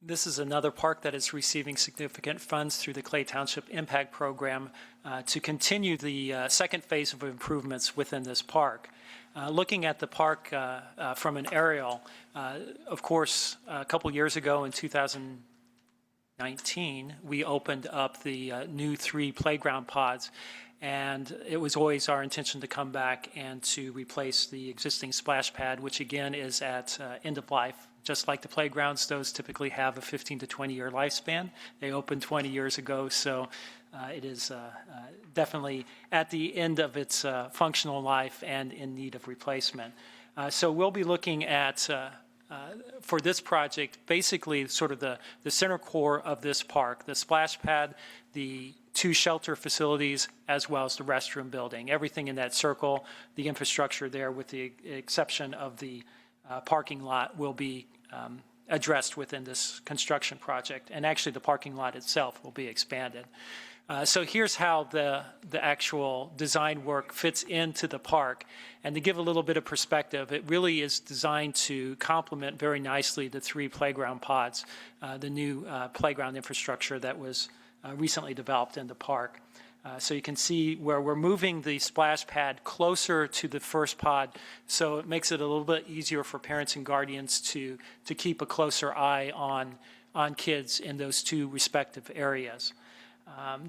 This is another park that is receiving significant funds through the Clay Township Impact Program to continue the second phase of improvements within this park. Looking at the park from an aerial, of course, a couple years ago in 2019, we opened up the new 3 playground pods, and it was always our intention to come back and to replace the existing splash pad, which again is at end of life. Just like the playgrounds, those typically have a 15 to 20-year lifespan. They opened 20 years ago, so it is definitely at the end of its functional life and in need of replacement. So we'll be looking at, for this project, basically sort of the center core of this park, the splash pad, the 2 shelter facilities, as well as the restroom building. Everything in that circle, the infrastructure there, with the exception of the parking lot, will be addressed within this construction project, and actually the parking lot itself will be expanded. So here's how the actual design work fits into the park, and to give a little bit of perspective, it really is designed to complement very nicely the 3 playground pods, the new playground infrastructure that was recently developed in the park. So you can see where we're moving the splash pad closer to the first pod, so it makes it a little bit easier for parents and guardians to keep a closer eye on kids in those 2 respective areas.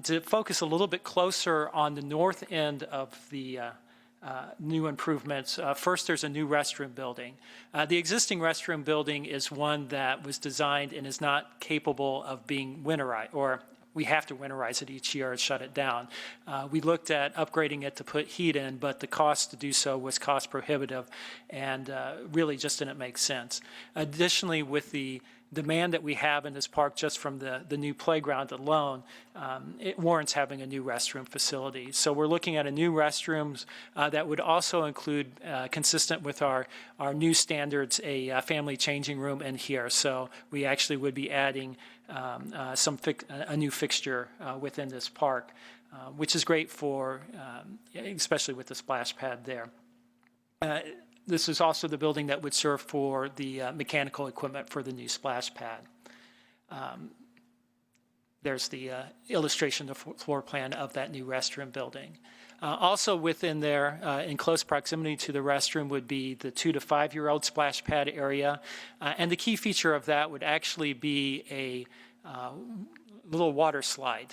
To focus a little bit closer on the north end of the new improvements, first there's a new restroom building. The existing restroom building is one that was designed and is not capable of being winterized, or we have to winterize it each year and shut it down. We looked at upgrading it to put heat in, but the cost to do so was cost prohibitive and really just didn't make sense. Additionally, with the demand that we have in this park just from the new playground alone, it warrants having a new restroom facility. So we're looking at a new restrooms that would also include, consistent with our new standards, a family changing room in here. So we actually would be adding a new fixture within this park, which is great for, especially with the splash pad there. This is also the building that would serve for the mechanical equipment for the new splash pad. There's the illustration, the floor plan of that new restroom building. Also within there, in close proximity to the restroom, would be the 2 to 5-year-old splash pad area. And the key feature of that would actually be a little water slide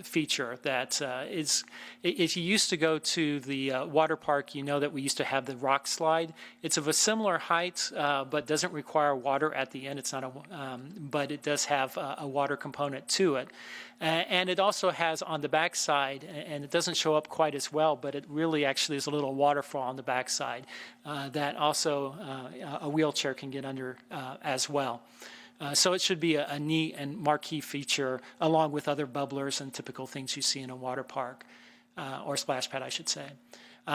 feature that is, if you used to go to the water park, you know that we used to have the rock slide. It's of a similar height, but doesn't require water at the end. It's not but it does have a water component to it. And it also has on the back side, and it doesn't show up quite as well, but it really actually is a little waterfall on the back side that also a wheelchair can get under as well. So it should be a neat and marquee feature, along with other bubblers and typical things you see in a water park, or splash pad, I should say.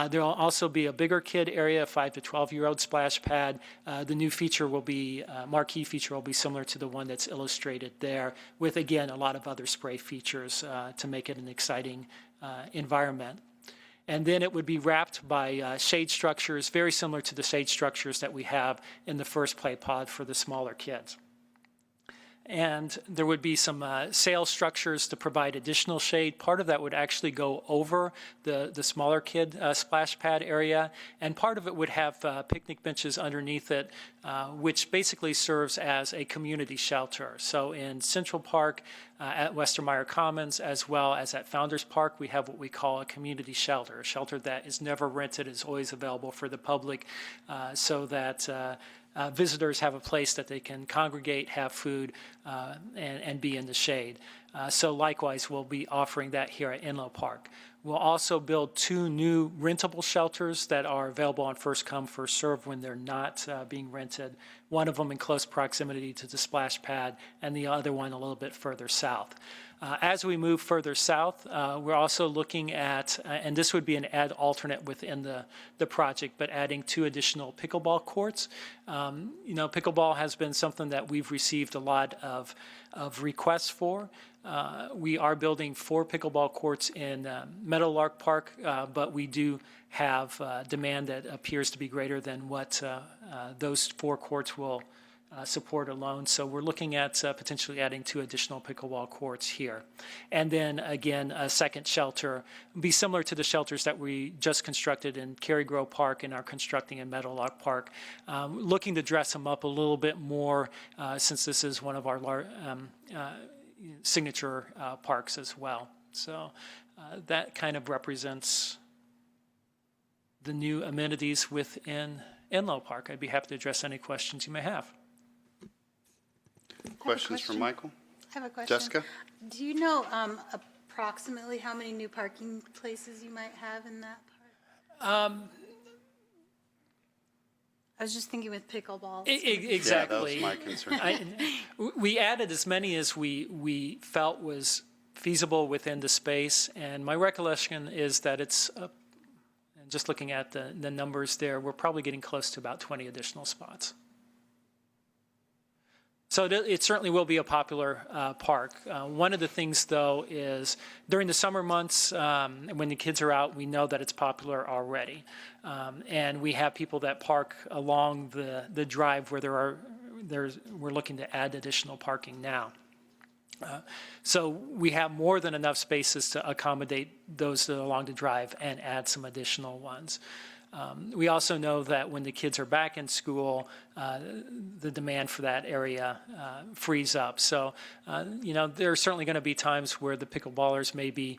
There will also be a bigger kid area, a 5 to 12-year-old splash pad. The new feature will be, marquee feature will be similar to the one that's illustrated there, with, again, a lot of other spray features to make it an exciting environment. And then it would be wrapped by shade structures, very similar to the shade structures that we have in the first play pod for the smaller kids. And there would be some sail structures to provide additional shade. Part of that would actually go over the smaller kid splash pad area, and part of it would have picnic benches underneath it, which basically serves as a community shelter. So in Central Park, at Westermeyer Commons, as well as at Founders Park, we have what we call a community shelter, a shelter that is never rented, is always available for the public, so that visitors have a place that they can congregate, have food, and be in the shade. So likewise, we'll be offering that here at Inlow Park. We'll also build 2 new rentable shelters that are available on first come, first serve when they're not being rented. One of them in close proximity to the splash pad, and the other one a little bit further south. As we move further south, we're also looking at, and this would be an add alternate within the project, but adding 2 additional pickleball courts. You know, pickleball has been something that we've received a lot of requests for. We are building 4 pickleball courts in Meadowlark Park, but we do have demand that appears to be greater than what those 4 courts will support alone. So we're looking at potentially adding 2 additional pickleball courts here. And then again, a second shelter be similar to the shelters that we just constructed in Cary Grove Park and are constructing in Meadowlark Park. Looking to dress them up a little bit more since this is one of our signature parks as well. So that kind of represents the new amenities within Inlow Park. I'd be happy to address any questions you may have. Questions for Michael? I have a question. Jessica? Do you know approximately how many new parking places you might have in that park? I was just thinking with pickleball. Exactly. Yeah, that was my concern. We added as many as we felt was feasible within the space, and my recollection is that it's, just looking at the numbers there, we're probably getting close to about 20 additional spots. So it certainly will be a popular park. One of the things, though, is during the summer months, when the kids are out, we know that it's popular already. And we have people that park along the drive where we're looking to add additional parking now. So we have more than enough spaces to accommodate those that are along the drive and add some additional ones. We also know that when the kids are back in school, the demand for that area frees up. So, there are certainly going to be times where the pickleballers may be,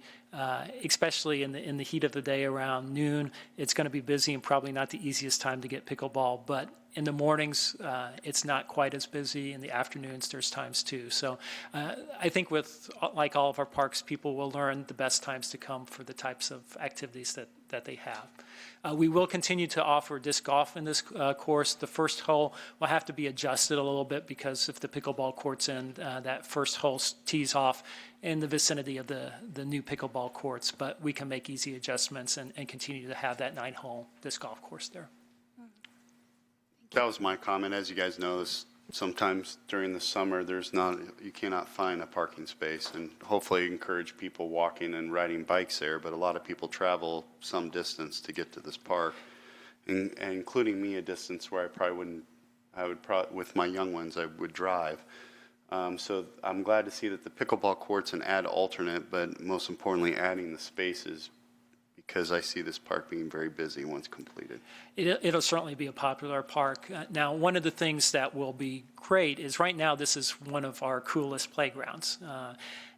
especially in the heat of the day around noon, it's going to be busy and probably not the easiest time to get pickleball. But in the mornings, it's not quite as busy. In the afternoons, there's times too. So I think like all of our parks, people will learn the best times to come for the types of activities that they have. We will continue to offer disc golf in this course. The first hole will have to be adjusted a little bit because if the pickleball court's in, that first hole tees off in the vicinity of the new pickleball courts. But we can make easy adjustments and continue to have that 9-hole disc golf course there. That was my comment. As you guys know, sometimes during the summer, you cannot find a parking space, and hopefully encourage people walking and riding bikes there. But a lot of people travel some distance to get to this park, and including me, a distance where with my young ones, I would drive. So I'm glad to see that the pickleball courts and add alternate, but most importantly, adding the spaces, because I see this park being very busy once completed. It'll certainly be a popular park. Now, one of the things that will be great is right now this is one of our coolest playgrounds.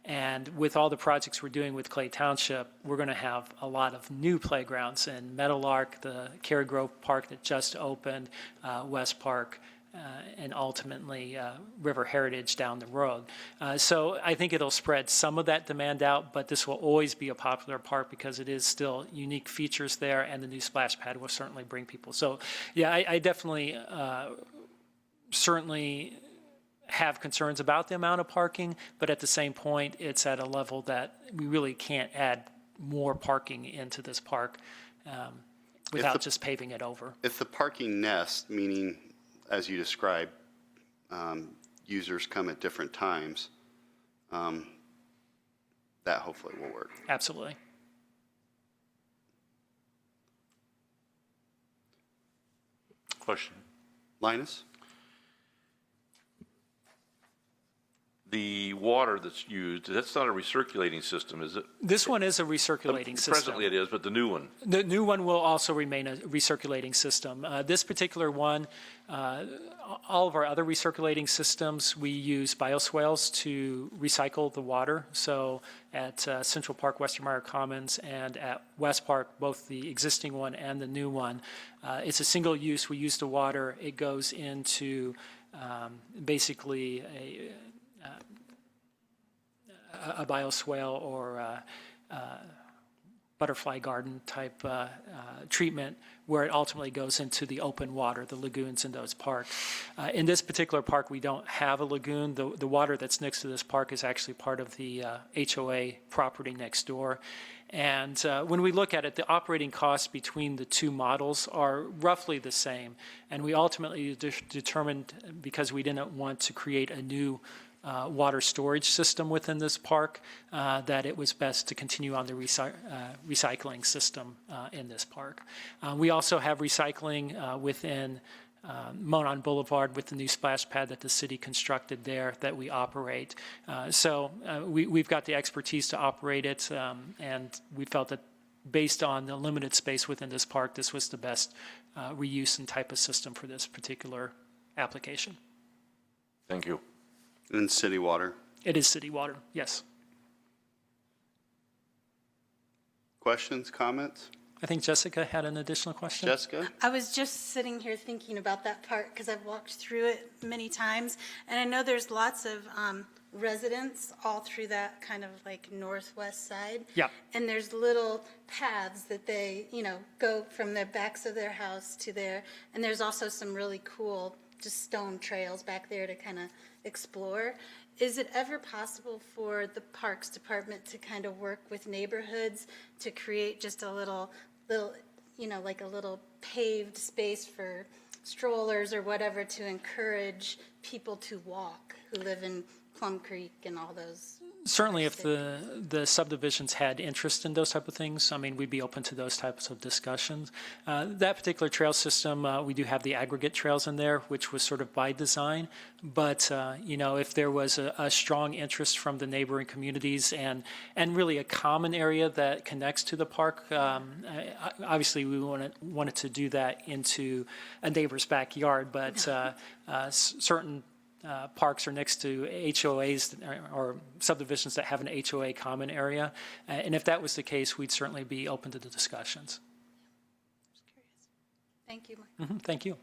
And with all the projects we're doing with Clay Township, we're going to have a lot of new playgrounds in Meadowlark, the Cary Grove Park that just opened, West Park, and ultimately River Heritage down the road. So I think it'll spread some of that demand out, but this will always be a popular park because it is still unique features there, and the new splash pad will certainly bring people. So yeah, I definitely certainly have concerns about the amount of parking, but at the same point, it's at a level that we really can't add more parking into this park without just paving it over. If the parking nest, meaning as you described, users come at different times, that hopefully will work. Absolutely. Question. Linus? The water that's used, that's not a recirculating system, is it? This one is a recirculating system. Presently it is, but the new one? The new one will also remain a recirculating system. This particular one, all of our other recirculating systems, we use bioswales to recycle the water. So at Central Park, Westermeyer Commons, and at West Park, both the existing one and the new one, it's a single use. We use the water. It goes into basically a bioswale or butterfly garden type treatment where it ultimately goes into the open water, the lagoons in those parks. In this particular park, we don't have a lagoon. The water that's next to this park is actually part of the HOA property next door. And when we look at it, the operating costs between the two models are roughly the same. And we ultimately determined, because we didn't want to create a new water storage system within this park, that it was best to continue on the recycling system in this park. We also have recycling within Monon Boulevard with the new splash pad that the city constructed there that we operate. We've got the expertise to operate it, and we felt that based on the limited space within this park, this was the best reuse and type of system for this particular application. Thank you. And city water. It is city water, yes. Questions, comments? I think Jessica had an additional question. Jessica? I was just sitting here thinking about that park because I've walked through it many times. And I know there's lots of residents all through that kind of like northwest side. Yeah. And there's little paths that they, go from the backs of their house to there. And there's also some really cool just stone trails back there to kind of explore. Is it ever possible for the Parks Department to kind of work with neighborhoods to create just a little, like a little paved space for strollers or whatever to encourage people to walk who live in Plum Creek and all those? Certainly, if the subdivisions had interest in those type of things, I mean, we'd be open to those types of discussions. That particular trail system, we do have the aggregate trails in there, which was sort of by design. But, if there was a strong interest from the neighboring communities and really a common area that connects to the park, obviously we wanted to do that into a neighbor's backyard, but certain parks are next to HOAs or subdivisions that have an HOA common area. And if that was the case, we'd certainly be open to the discussions. Thank you, Mark. Thank you.